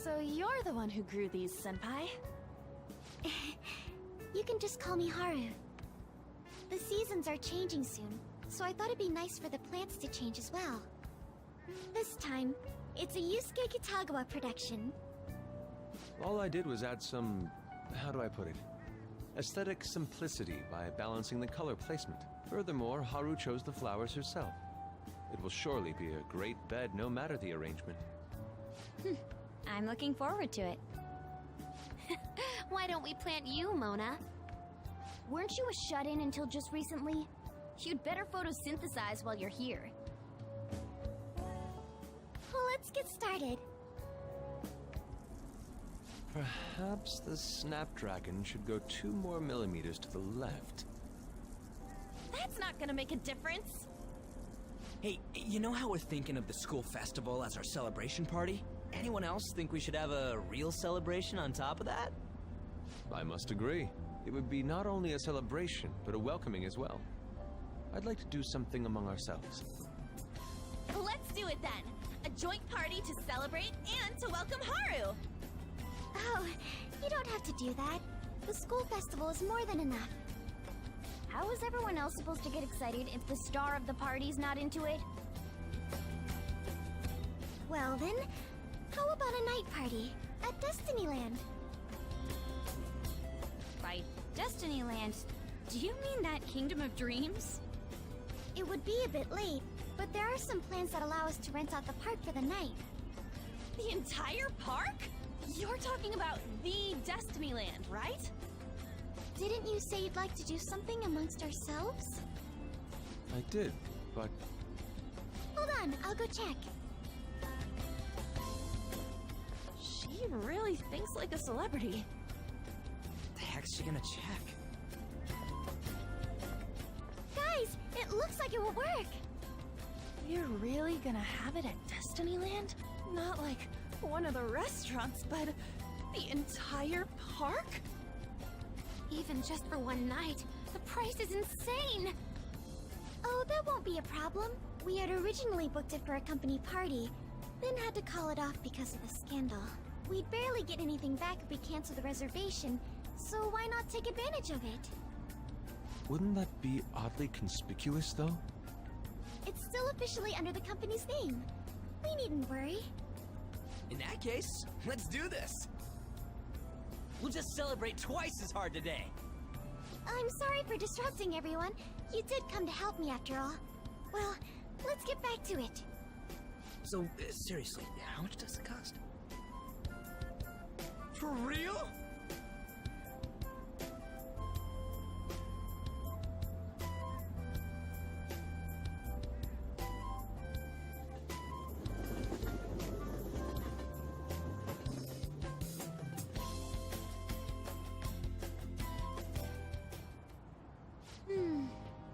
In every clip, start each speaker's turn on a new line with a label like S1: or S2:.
S1: So you're the one who grew these, Senpai?
S2: You can just call me Haru. The seasons are changing soon, so I thought it'd be nice for the plants to change as well. This time, it's a Yusuke Kitagawa production.
S3: All I did was add some, how do I put it, aesthetic simplicity by balancing the color placement. Furthermore, Haru chose the flowers herself. It will surely be a great bed no matter the arrangement.
S2: I'm looking forward to it. Why don't we plant you, Mona?
S4: Weren't you a shut-in until just recently? You'd better photosynthesize while you're here.
S2: Well, let's get started.
S3: Perhaps the Snapdragon should go 2 more millimeters to the left.
S1: That's not gonna make a difference.
S5: Hey, you know how we're thinking of the school festival as our celebration party? Anyone else think we should have a real celebration on top of that?
S3: I must agree. It would be not only a celebration, but a welcoming as well. I'd like to do something among ourselves.
S1: Let's do it then. A joint party to celebrate and to welcome Haru.
S2: Oh, you don't have to do that. The school festival is more than enough.
S4: How is everyone else supposed to get excited if the star of the party's not into it?
S2: Well then, how about a night party at Destinyland?
S4: By Destinyland, do you mean that Kingdom of Dreams?
S2: It would be a bit late, but there are some plans that allow us to rent out the park for the night.
S1: The entire park? You're talking about the Destinyland, right?
S2: Didn't you say you'd like to do something amongst ourselves?
S3: I did, but
S2: Hold on, I'll go check.
S1: She really thinks like a celebrity.
S5: The heck's she gonna check?
S2: Guys, it looks like it will work.
S1: You're really gonna have it at Destinyland? Not like one of the restaurants, but the entire park?
S2: Even just for one night, the price is insane. Oh, that won't be a problem. We had originally booked it for a company party, then had to call it off because of the scandal. We'd barely get anything back if we cancel the reservation, so why not take advantage of it?
S3: wouldn't that be oddly conspicuous, though?
S2: It's still officially under the company's name. We needn't worry.
S5: In that case, let's do this. We'll just celebrate twice as hard today.
S2: I'm sorry for disrupting everyone. You did come to help me after all. Well, let's get back to it.
S5: So, seriously, how much does it cost? For real?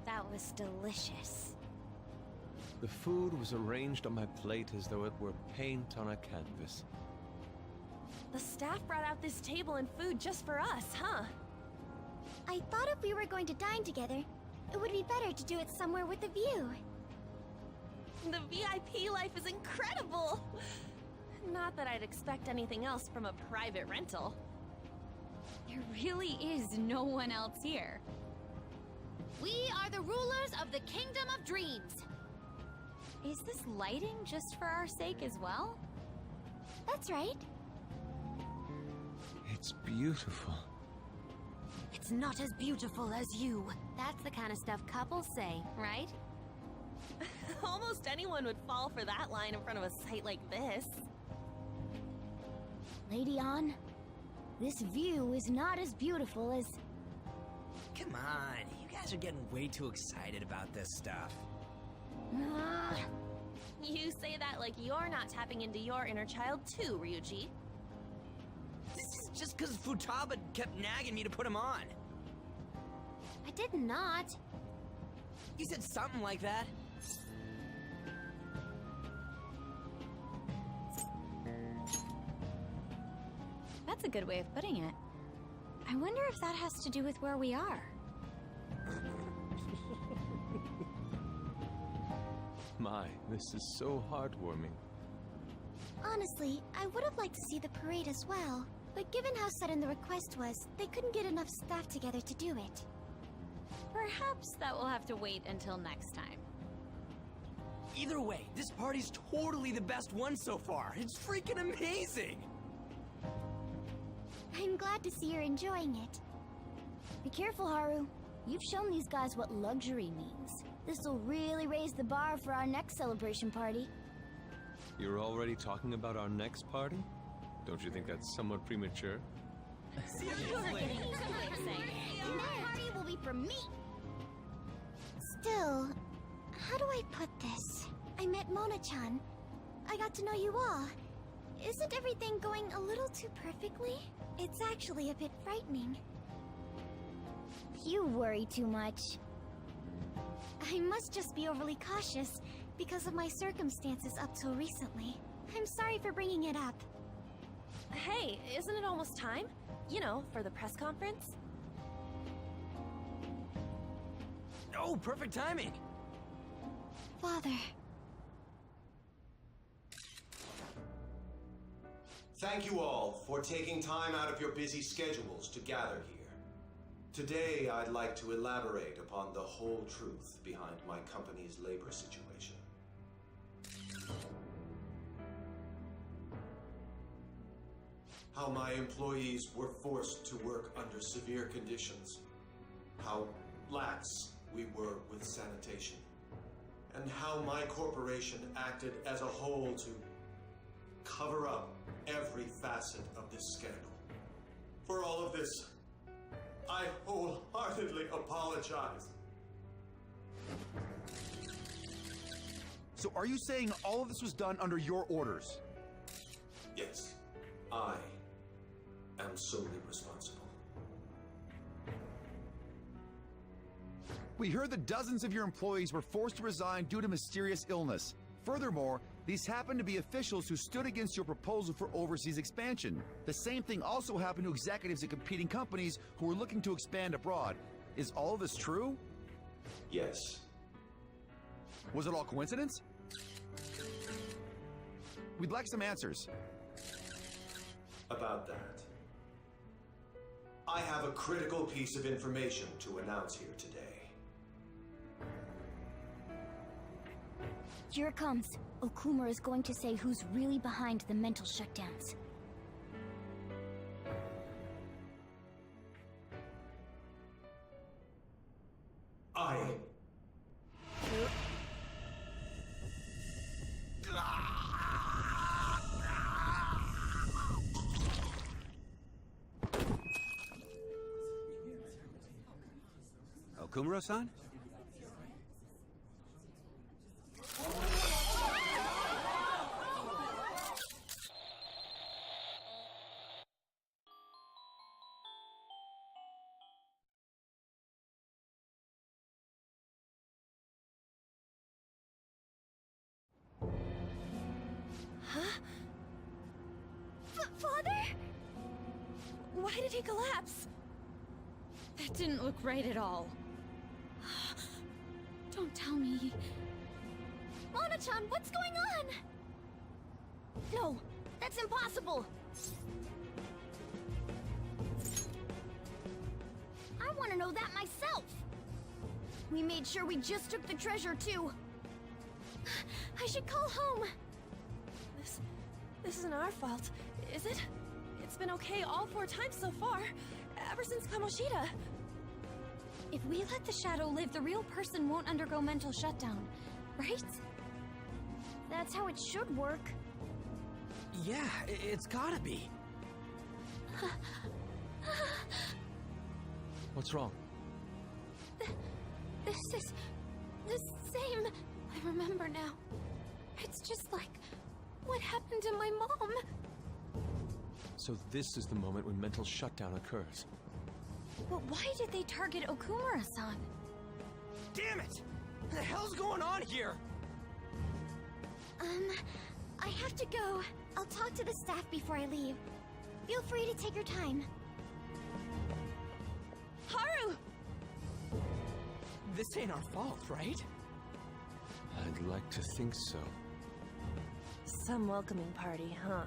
S4: That was delicious.
S3: The food was arranged on my plate as though it were paint on a canvas.
S1: The staff brought out this table and food just for us, huh?
S2: I thought if we were going to dine together, it would be better to do it somewhere with a view.
S1: The VIP life is incredible! Not that I'd expect anything else from a private rental.
S4: There really is no one else here.
S6: We are the rulers of the Kingdom of Dreams.
S4: Is this lighting just for our sake as well?
S2: That's right.
S3: It's beautiful.
S6: It's not as beautiful as you. That's the kind of stuff couples say, right?
S1: Almost anyone would fall for that line in front of a site like this.
S4: Lady An, this view is not as beautiful as...
S5: Come on, you guys are getting way too excited about this stuff.
S1: You say that like you're not tapping into your inner child too, Ryuji.
S5: This is just because Futaba kept nagging me to put him on.
S2: I did not.
S5: You said something like that.
S4: That's a good way of putting it. I wonder if that has to do with where we are.
S3: My, this is so heartwarming.
S2: Honestly, I would have liked to see the parade as well. But given how sudden the request was, they couldn't get enough staff together to do it.
S4: Perhaps that will have to wait until next time.
S5: Either way, this party's totally the best one so far. It's freaking amazing!
S2: I'm glad to see you're enjoying it.
S4: Be careful, Haru. You've shown these guys what luxury means. This'll really raise the bar for our next celebration party.
S3: You're already talking about our next party? Don't you think that's somewhat premature?
S5: Seriously!
S2: And that party will be for me! Still, how do I put this? I met Mona-chan. I got to know you all. Isn't everything going a little too perfectly? It's actually a bit frightening.
S4: You worry too much.
S2: I must just be overly cautious because of my circumstances up till recently. I'm sorry for bringing it up.
S1: Hey, isn't it almost time? You know, for the press conference?
S5: Oh, perfect timing!
S2: Father.
S7: Thank you all for taking time out of your busy schedules to gather here. Today, I'd like to elaborate upon the whole truth behind my company's labor situation. How my employees were forced to work under severe conditions. How lax we were with sanitation. And how my corporation acted as a whole to cover up every facet of this scandal. For all of this, I wholeheartedly apologize.
S8: So are you saying all of this was done under your orders?
S7: Yes, I am solely responsible.
S8: We heard that dozens of your employees were forced to resign due to mysterious illness. Furthermore, these happened to be officials who stood against your proposal for overseas expansion. The same thing also happened to executives at competing companies who were looking to expand abroad. Is all of this true?
S7: Yes.
S8: Was it all coincidence? We'd like some answers.
S7: About that, I have a critical piece of information to announce here today.
S4: Here it comes. Okumura is going to say who's really behind the mental shutdowns.
S9: Okumura-san?
S2: Father?
S1: Why did he collapse?
S4: That didn't look right at all. Don't tell me.
S2: Mona-chan, what's going on?
S4: No, that's impossible. I want to know that myself. We made sure we just took the treasure too.
S2: I should call home.
S1: This isn't our fault, is it? It's been okay all 4 times so far, ever since Kamoshida.
S4: If we let the shadow live, the real person won't undergo mental shutdown, right? That's how it should work.
S5: Yeah, it's gotta be.
S3: What's wrong?
S2: This is the same. I remember now. It's just like what happened to my mom.
S3: So this is the moment when mental shutdown occurs.
S4: But why did they target Okumura-san?
S5: Damn it! What the hell's going on here?
S2: I have to go. I'll talk to the staff before I leave. Feel free to take your time.
S1: Haru!
S5: This ain't our fault, right?
S3: I'd like to think so.
S1: Some welcoming party, huh?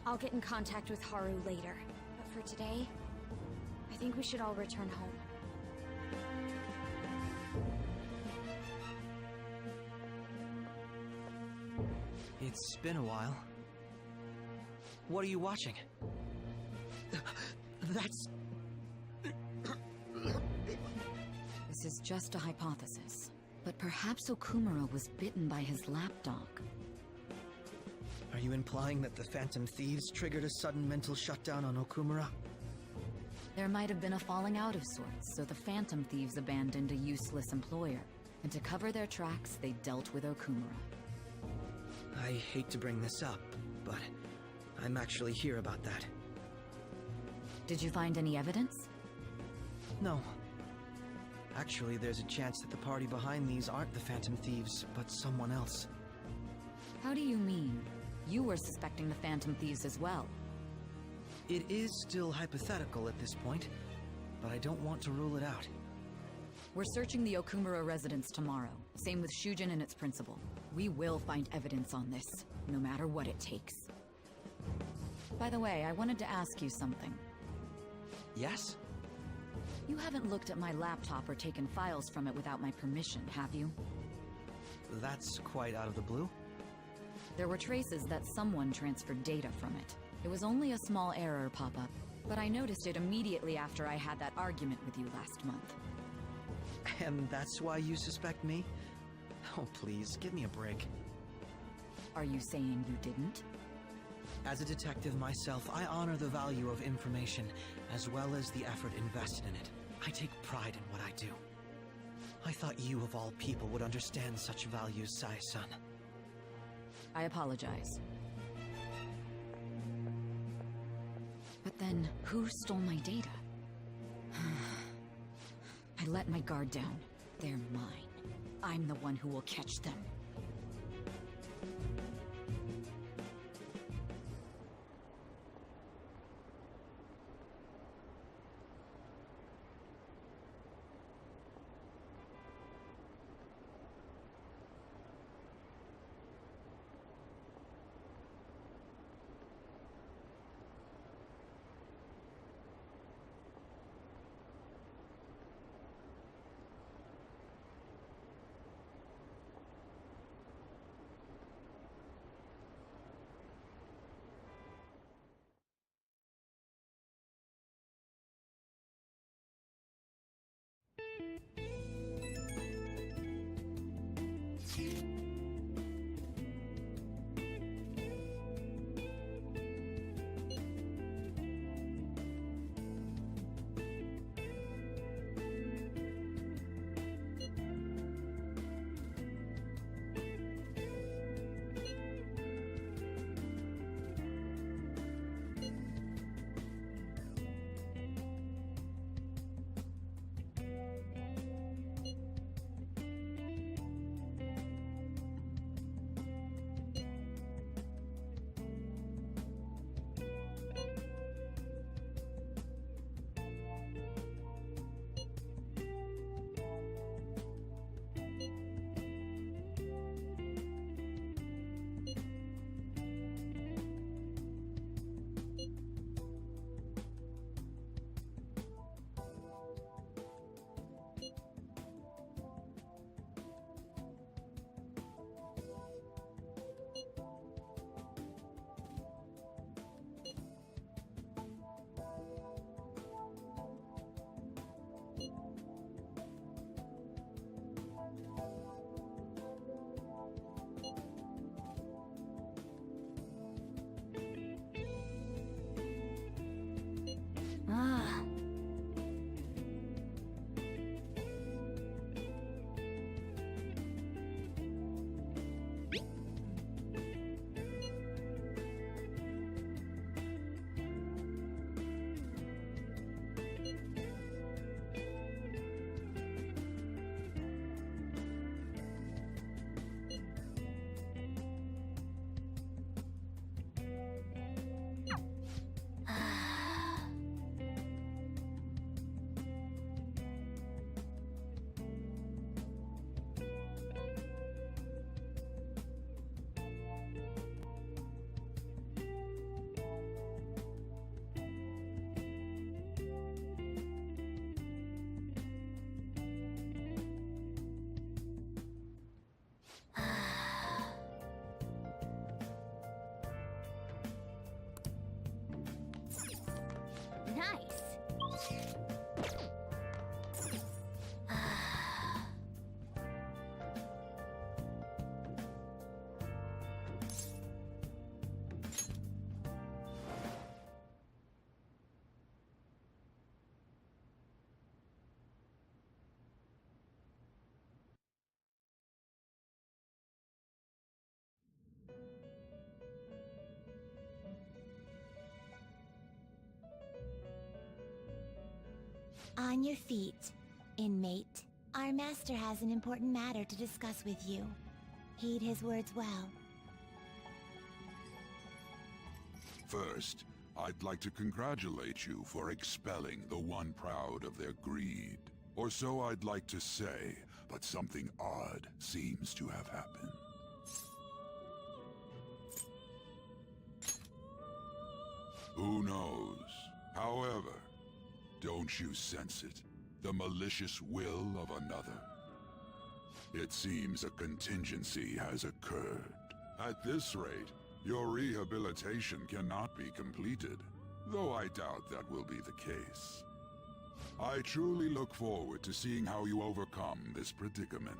S4: I'll get in contact with Haru later. But for today, I think we should all return home.
S5: It's been a while. What are you watching? That's...
S9: This is just a hypothesis, but perhaps Okumura was bitten by his lapdog.
S10: Are you implying that the Phantom Thieves triggered a sudden mental shutdown on Okumura?
S9: There might have been a falling out of sorts, so the Phantom Thieves abandoned a useless employer. And to cover their tracks, they dealt with Okumura.
S10: I hate to bring this up, but I'm actually here about that.
S9: Did you find any evidence?
S10: No. Actually, there's a chance that the party behind these aren't the Phantom Thieves, but someone else.
S9: How do you mean? You were suspecting the Phantom Thieves as well.
S10: It is still hypothetical at this point, but I don't want to rule it out.
S9: We're searching the Okumura residence tomorrow. Same with Shujin and its principal. We will find evidence on this, no matter what it takes. By the way, I wanted to ask you something.
S10: Yes?
S9: You haven't looked at my laptop or taken files from it without my permission, have you?
S10: That's quite out of the blue.
S9: There were traces that someone transferred data from it. It was only a small error pop-up, but I noticed it immediately after I had that argument with you last month.
S10: And that's why you suspect me? Oh, please, give me a break.
S9: Are you saying you didn't?
S10: As a detective myself, I honor the value of information, as well as the effort invested in it. I take pride in what I do. I thought you, of all people, would understand such values, Sai-san.
S9: I apologize. But then, who stole my data? I let my guard down. They're mine. I'm the one who will catch them.
S2: Nice. On your feet, inmate. Our master has an important matter to discuss with you. Heed his words well.
S11: First, I'd like to congratulate you for expelling the one proud of their greed. Or so I'd like to say, but something odd seems to have happened. Who knows? However, don't you sense it? The malicious will of another? It seems a contingency has occurred. At this rate, your rehabilitation cannot be completed, though I doubt that will be the case. I truly look forward to seeing how you overcome this predicament.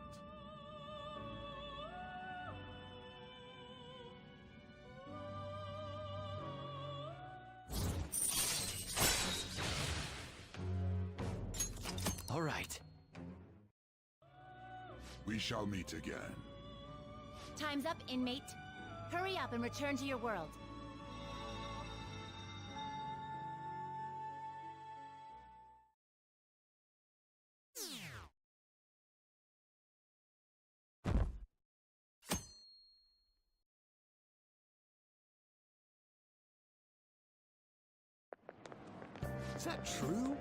S5: All right.
S11: We shall meet again.
S6: Time's up, inmate. Hurry up and return to your world.
S10: Is that true?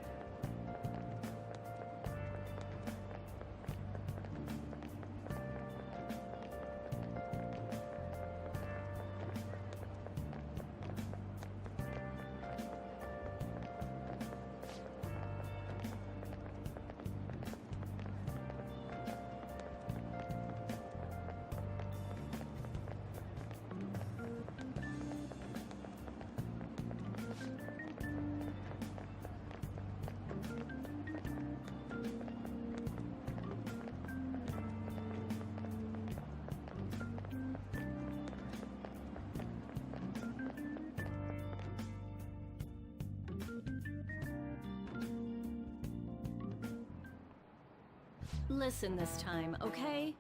S1: Listen this time, okay?